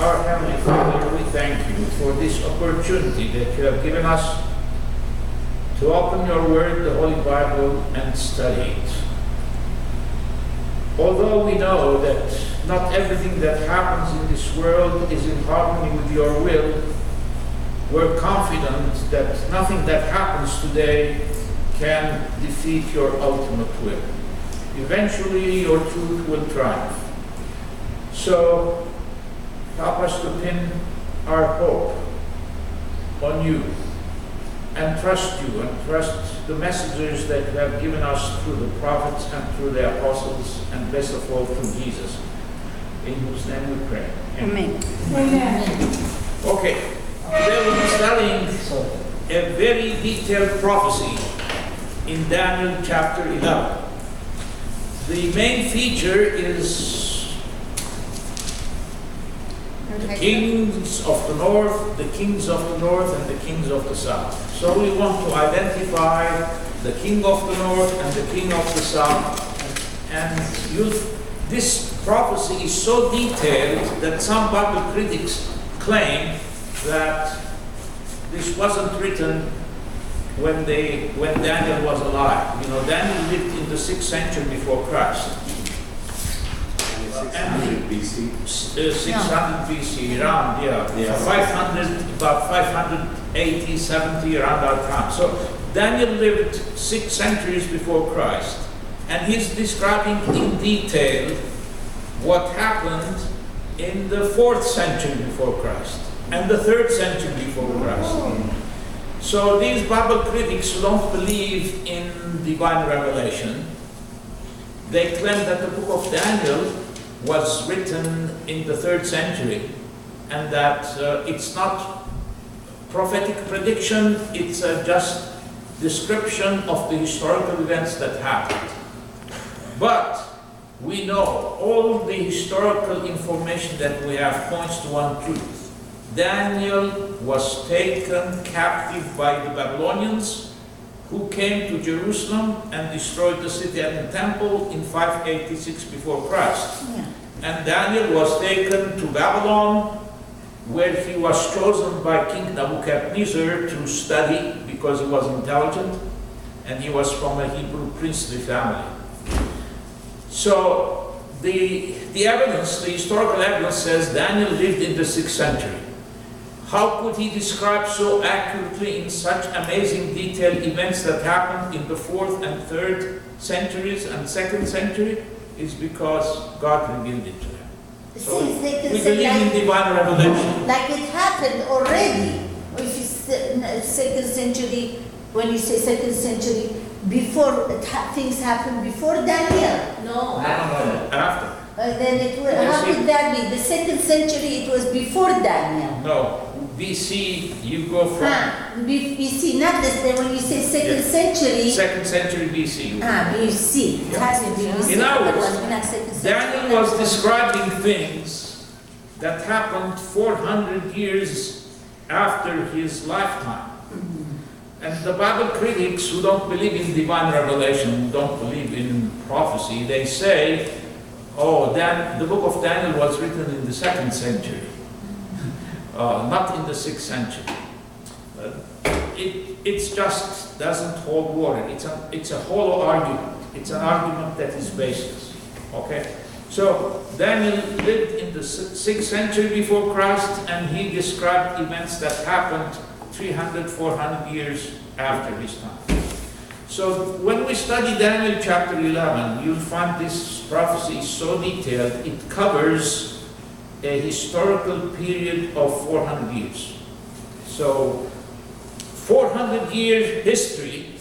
Our Heavenly Father, we thank you for this opportunity that you have given us to open your word, the Holy Bible, and study it. Although we know that not everything that happens in this world is in harmony with your will, we're confident that nothing that happens today can defeat your ultimate will. Eventually, your truth will triumph. So, help us to pin our hope on you and trust you and trust the messengers that you have given us through the prophets and through the apostles and best of all through Jesus, in whose name we pray. Amen. Okay, today we'll be studying a very detailed prophecy in Daniel chapter 11. The main feature is the kings of the north, the kings of the north, and the kings of the south. So we want to identify the king of the north and the king of the south. And this prophecy is so detailed that some Bible critics claim that this wasn't written when Daniel was alive. You know, Daniel lived in the 6th century before Christ. 600 BC. 600 BC, around, yeah. 500, about 580, 70, around that time. So Daniel lived 6 centuries before Christ, and he's describing in detail what happened in the 4th century before Christ and the 3rd century before Christ. So these Bible critics who don't believe in divine revelation, they claim that the book of Daniel was written in the 3rd century, and that it's not prophetic prediction, it's just description of the historical events that happened. But we know all the historical information that we have points to one truth. Daniel was taken captive by the Babylonians, who came to Jerusalem and destroyed the city and the temple in 586 before Christ. Yeah. And Daniel was taken to Babylon, where he was chosen by King Nebuchadnezzar to study because he was intelligent and he was from a Hebrew priestly family. So the evidence, the historical evidence says Daniel lived in the 6th century. How could he describe so accurately in such amazing detail events that happened in the 4th and 3rd centuries and 2nd century? Is because God revealed it to him. So we believe in divine revelation. Like it happened already. If it's 2nd century, when you say 2nd century, before things happened before Daniel. No, after. Then how could that be? The 2nd century, it was before Daniel. No, BC, you go from... BC, not this, when you say 2nd century... 2nd century BC. BC. It has to be BC. In other words, Daniel was describing things that happened 400 years after his lifetime. And the Bible critics who don't believe in divine revelation, who don't believe in prophecy, they say, the book of Daniel was written in the 2nd century, not in the 6th century. It just doesn't hold water. It's a hollow argument. It's an argument that is baseless. Okay? So Daniel lived in the 6th century before Christ, and he described events that happened 300, 400 years after his time. So when we study Daniel chapter 11, you'll find this prophecy so detailed, it covers a historical period of 400 years. So 400-year history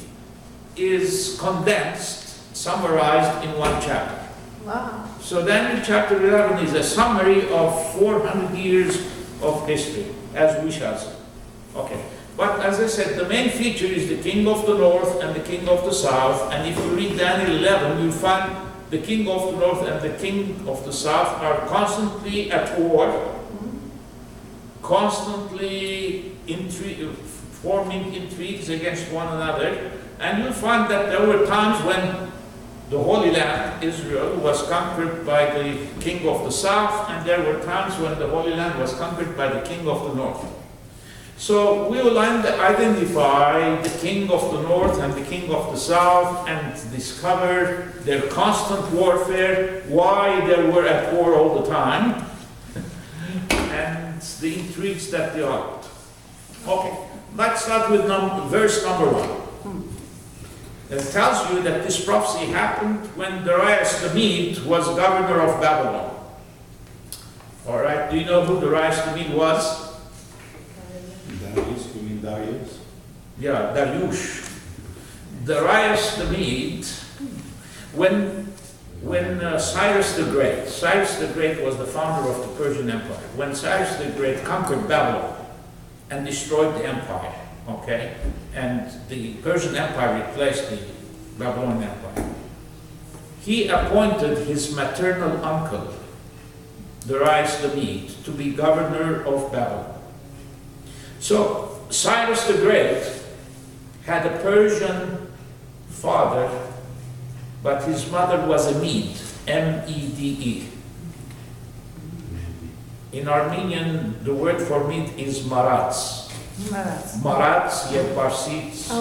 is condensed, summarized in one chapter. Wow. So Daniel chapter 11 is a summary of 400 years of history, as we shall see. Okay. But as I said, the main feature is the king of the north and the king of the south. And if you read Daniel 11, you'll find the king of the north and the king of the south are constantly at war, constantly forming intrigues against one another. And you'll find that there were times when the Holy Land, Israel, was conquered by the king of the south, and there were times when the Holy Land was conquered by the king of the north. So we will identify the king of the north and the king of the south and discover their constant warfare, why they were at war all the time, and the intrigues that they are. Okay, let's start with verse number 1. It tells you that this prophecy happened when Darius the Mede was governor of Babylon. All right, do you know who Darius the Mede was? Darius, you mean Darius? Yeah, Darius. Darius the Mede, when Cyrus the Great was the founder of the Persian Empire. When Cyrus the Great conquered Babylon and destroyed the empire, okay, and the Persian Empire replaced the Babylonian Empire, he appointed his maternal uncle, Darius the Mede, to be governor of Babylon. So Cyrus the Great had a Persian father, but his mother was a Mede, M-E-D-E. In Armenian, the word for Mede is Marats. Marats, yet Parsis.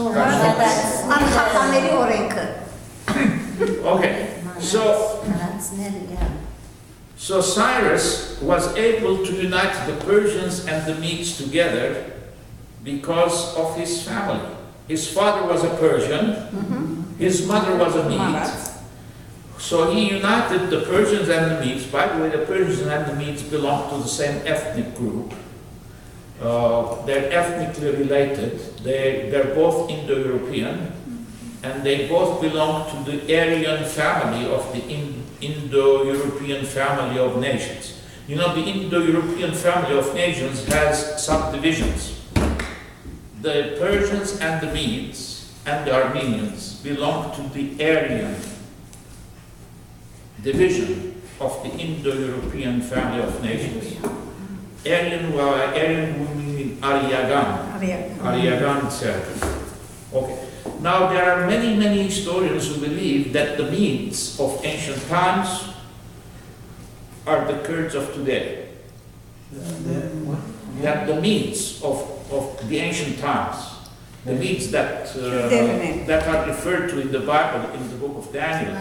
Okay, so Cyrus was able to unite the Persians and the Medes together because of his family. His father was a Persian, his mother was a Mede. So he united the Persians and the Medes. By the way, the Persians and the Medes belong to the same ethnic group. They're ethnically related. They're both Indo-European, and they both belong to the Aryan family of the Indo-European family of nations. You know, the Indo-European family of nations has subdivisions. The Persians and the Medes and the Armenians belong to the Aryan division of the Indo-European family of nations. Aryan meaning Aryagan circle. Okay. Now there are many historians who believe that the Medes of ancient times are the Kurds of today. That the Medes of the ancient times, the Medes that are referred to in the Bible, in the book of Daniel,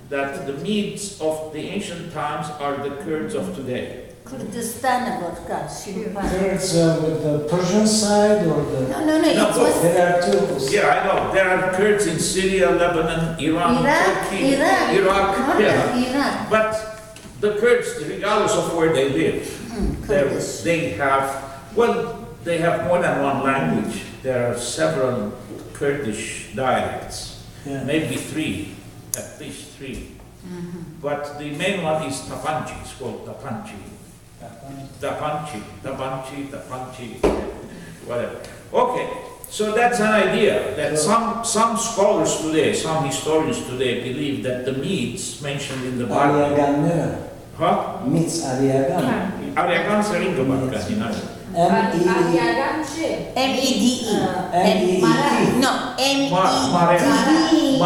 that the Medes of the ancient times are the Kurds of today. Kurdistan about Kurds with the Persian side or the... No, it was... There are two. Yeah, I know. There are Kurds in Syria, Lebanon, Iran, Turkey, Iraq. Iraq. But the Kurds, regardless of where they live, they have more than one language. There are several Kurdish dialects, maybe three, at least three. But the main one is Tapanchi. It's called Tapanchi. Tapanchi, whatever. Okay, so that's an idea that some scholars today, some historians today believe that the Medes mentioned in the Bible. Huh? Medes Aryagan. Aryagan sering kebakan, M-E-D-E. No, M-E-D-E.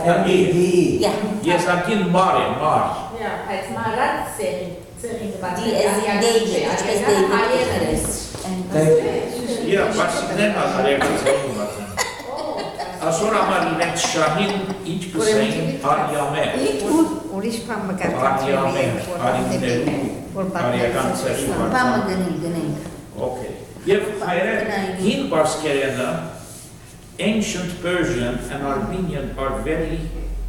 M-E-D-E. Yeah. akin Mar. Yeah, it's Marat saying about D as in David, which was David. Yeah, başlıklar Aryagan sering kebakan. Sonra Marinet Şahin iç kısayın Aryame. Aryagan sering kebakan. Okay. If I read in Barskerena, ancient Persian and Armenian are very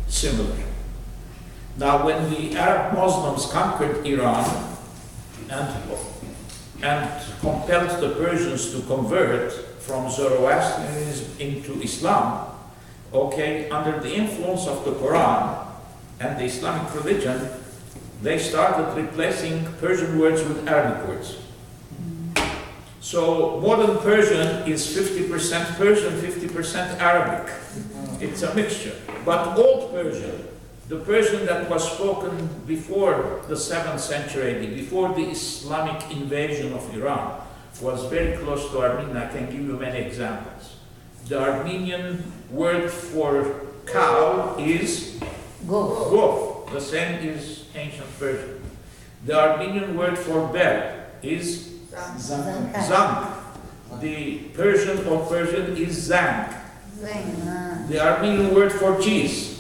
similar. Now, when the Arab Muslims conquered Iran and compelled the Persians to convert from Zoroastrianism into Islam, okay, under the influence of the Quran and the Islamic religion, they started replacing Persian words with Arabic words. So modern Persian is 50% Persian, 50% Arabic. It's a mixture. But old Persian, the Persian that was spoken before the 7th century AD, before the Islamic invasion of Iran, was very close to Armenian. I can give you many examples. The Armenian word for cow is Go. gof. The same is ancient Persian. The Armenian word for bell is Zank. zank. The Persian of Persian is zank. Ah. The Armenian word for cheese,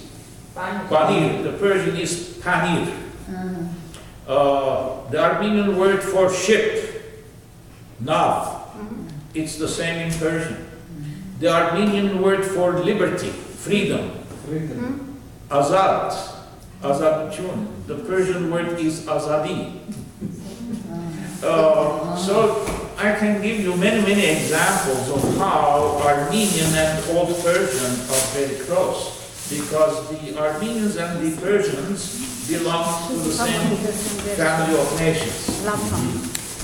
Pan. panir. The Persian is panir. The Armenian word for ship, nav. It's the same in Persian. The Armenian word for liberty, freedom, Freedom. azad, azadchun. The Persian word is azadi. So I can give you many examples of how Armenian and Old Persian are very close, because the Armenians and the Persians belong to the same family of nations.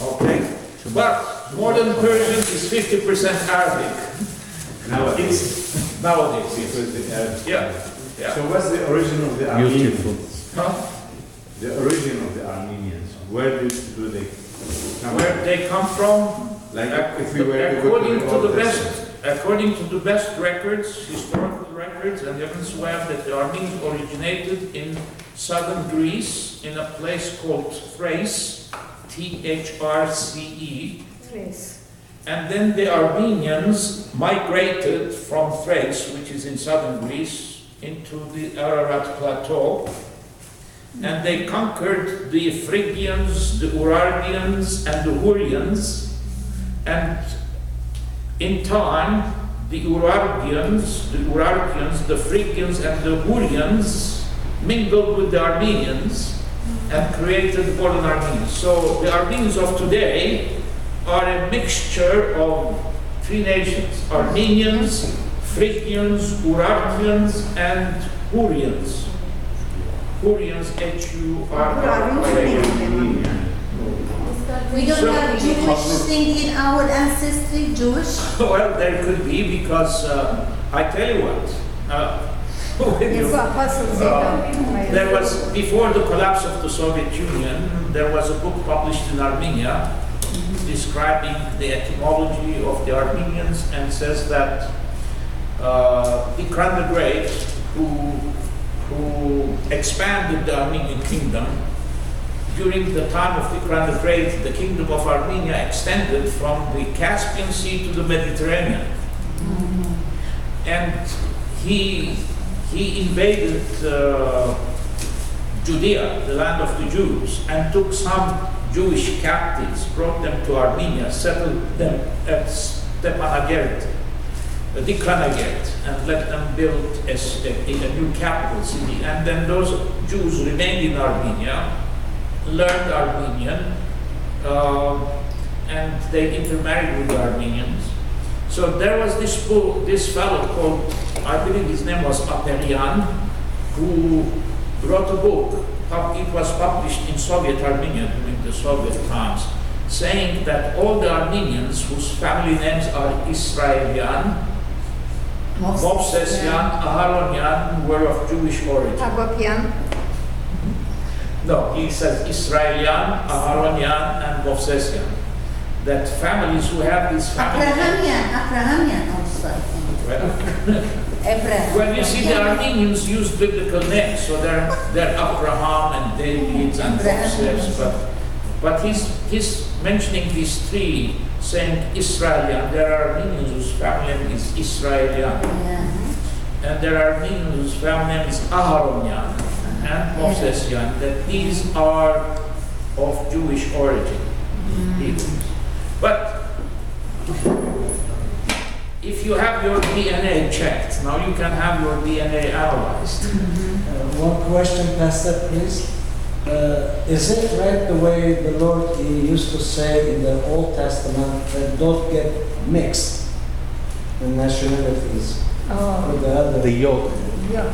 Okay? But modern Persian is 50% Arabic. Nowadays. Nowadays. Because the Arabs. Yeah. So what's the origin of the Armenians? Huh? The origin of the Armenians. Where do they come Where from? they come from? Like if we were to go According the to Old the Testament. according to the best records, historical records, and evidence we have that the Armenians originated in southern Greece in a place called Thrace, Thrce, and then the Armenians migrated from Thrace, which is in southern Greece, into the Ararat Plateau, and they conquered the Phrygians, the Urartians, and the Hurrians. And in time, the Urartians, the Phrygians, and the Hurrians mingled with the Armenians and created modern Armenians. So the Armenians of today are a mixture of three nations: Armenians, Phrygians, Urartians, and Hurrians. Hurrians, H-U-R-R-I-A-N. We don't So- have Jewish thing in our ancestry, Jewish? Well, there could be, because I tell you what, when you- there was, before the collapse of the Soviet Union, there was a book published in Armenia describing the etymology of the Armenians, and says that Ikran the Great, who expanded the Armenian kingdom, during the time of Ikran the Great, the kingdom of Armenia extended from the Caspian Sea to the Mediterranean. And he invaded Judea, the land of the Jews, and took some Jewish captives, brought them to Armenia, settled them at Stepanakert, Dikranakert, and let them build a new capital city. And then those Jews remained in Armenia, learned Armenian, and they intermarried with the Armenians. So there was this fellow called, I believe his name was Terian, who wrote a book. It was published in Soviet Armenia during the Soviet times, saying that all the Armenians whose family names are Israelian, Movsesian, Aharonian, were of Jewish origin. Agopian. No, he says Israelian, Aharonian, and Movsesian. That families who have these family names. Abrahamian also, I think. Well, Abraham. well, you see, the Armenians use biblical names, so they're Abraham and David and Moses, but he's mentioning these three, saying Israelian. There are Armenians whose family name is Israelian, Yeah. and there are Armenians whose family name is Aharonian and Movsesian, that these are of Jewish origin. But if you have your DNA checked, now you can have your DNA analyzed. One question, Pastor, please. Is it right the way the Lord he used to say in the Old Testament that don't get mixed the nationalities with the other? The yoke. Yeah.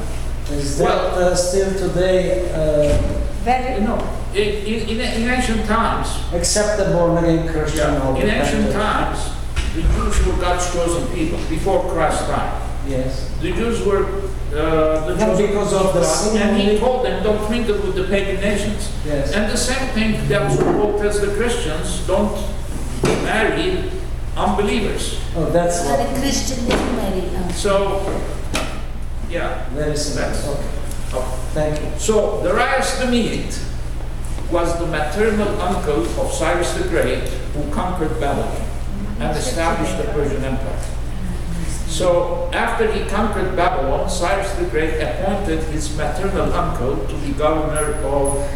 Is that still today Very. You know, in ancient times, except the born again Christian? or in ancient the- times, the Jews were God's chosen people before Christ's time. Yes. The Jews were the Not chosen because people of the God, sin and He only. told them, don't mingle with the pagan nations. Yes. And the same thing the Apostle Paul tells the Christians, don't marry unbelievers. Oh, that's And a Christian didn't marry. So Yeah. Very simple. That's- Okay. Oh. Thank you. So Darius the Mede was the maternal uncle of Cyrus the Great, who conquered Babylon and established the Persian Empire. So after he conquered Babylon, Cyrus the Great appointed his maternal uncle to be governor of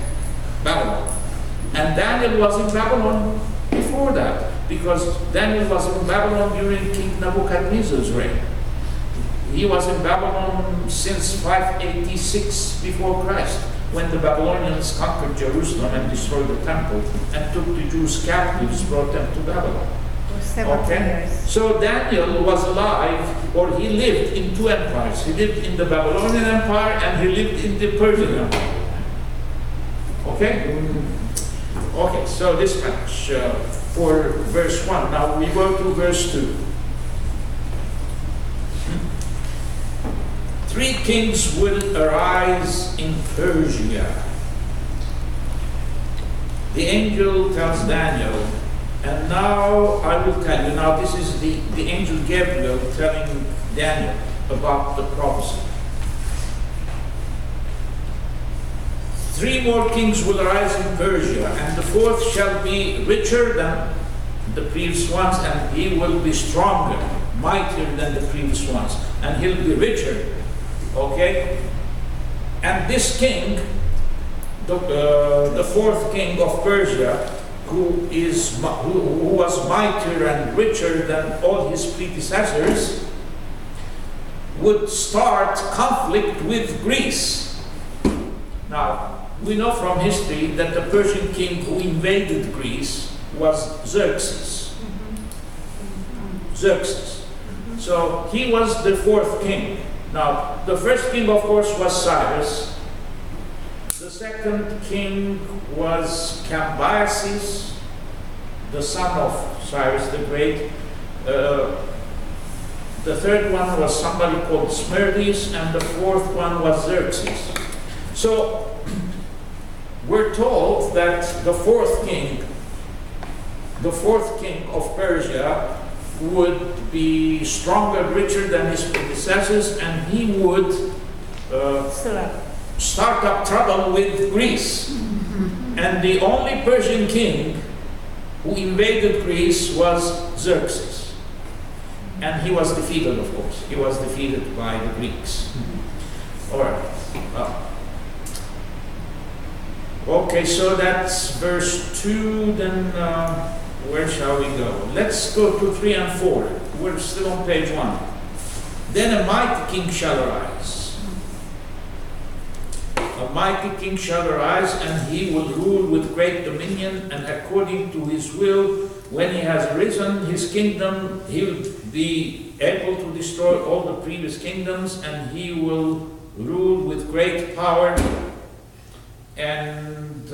Babylon. And Daniel was in Babylon before that, because Daniel was in Babylon during King Nebuchadnezzar's reign. He was in Babylon since 586 before Christ, when the Babylonians conquered Jerusalem and destroyed the temple and took the Jews captives, brought them to Babylon. For 70 years. So Daniel was alive, or he lived in two empires. He lived in the Babylonian Empire and he lived in the Persian Empire. Okay? Okay, so this much for verse 1. Now we go to verse 2. 3 kings will arise in Persia. The angel tells Daniel, and now I will tell you. Now this is the angel Gabriel telling Daniel about the prophecy. 3 more kings will arise in Persia, and the 4th shall be richer than the previous ones, and he will be stronger, mightier than the previous ones, and he'll be richer. Okay? And this king, the 4th king of Persia, who was mightier and richer than all his predecessors, would start conflict with Greece. Now, we know from history that the Persian king who invaded Greece was Xerxes. Xerxes. So he was the 4th king. Now, the first king, of course, was Cyrus. The second king was Cambyses, the son of Cyrus the Great. The third one was somebody called Smerdis, and the 4th one was Xerxes. So, we're told that the 4th king of Persia would be stronger, richer than his predecessors, and he would start up trouble with Greece. And the only Persian king who invaded Greece was Xerxes. And he was defeated, of course. He was defeated by the Greeks. All right. Okay, so that's verse 2. Then where shall we go? Let's go to 3 and 4. We're still on page 1. Then a mighty king shall arise. A mighty king shall arise, and he will rule with great dominion, and according to his will. When he has risen, his kingdom, he will be able to destroy all the previous kingdoms, and he will rule with great power. And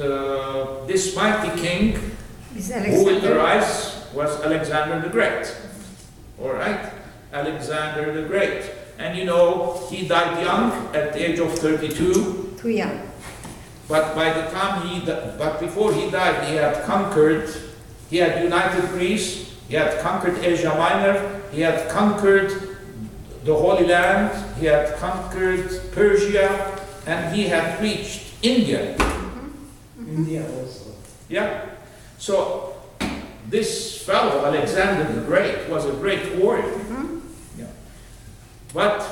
this mighty king who will arise was Alexander the Great. All right? Alexander the Great. And you know, he died young at the age of 32. Too young. But by the time but before he died, he had united Greece, he had conquered Asia Minor, he had conquered the Holy Land, he had conquered Persia, and he had reached India. India also. Yeah. So this fellow, Alexander the Great, was a great warrior. Yeah. But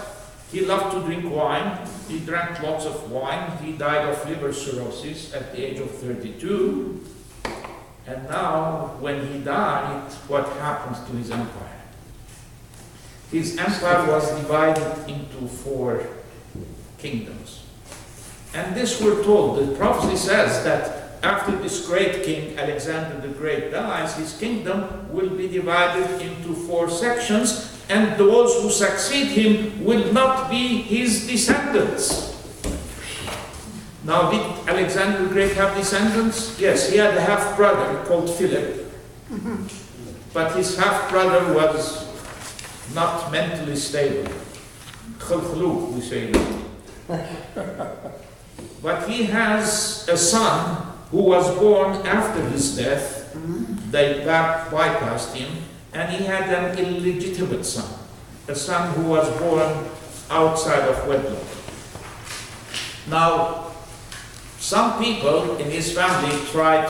he loved to drink wine. He drank lots of wine. He died of liver cirrhosis at the age of 32. And now, when he died, what happened to his empire? His empire was divided into 4 kingdoms. And this we're told, the prophecy says that after this great king, Alexander the Great, dies, his kingdom will be divided into 4 sections, and those who succeed him will not be his descendants. Now, did Alexander the Great have descendants? Yes, he had a half-brother called Philip. But his half-brother was not mentally stable. Khulkhuluk, we say. But he has a son who was born after his death. They bypassed him, and he had an illegitimate son, a son who was born outside of wedlock. Now, some people in his family tried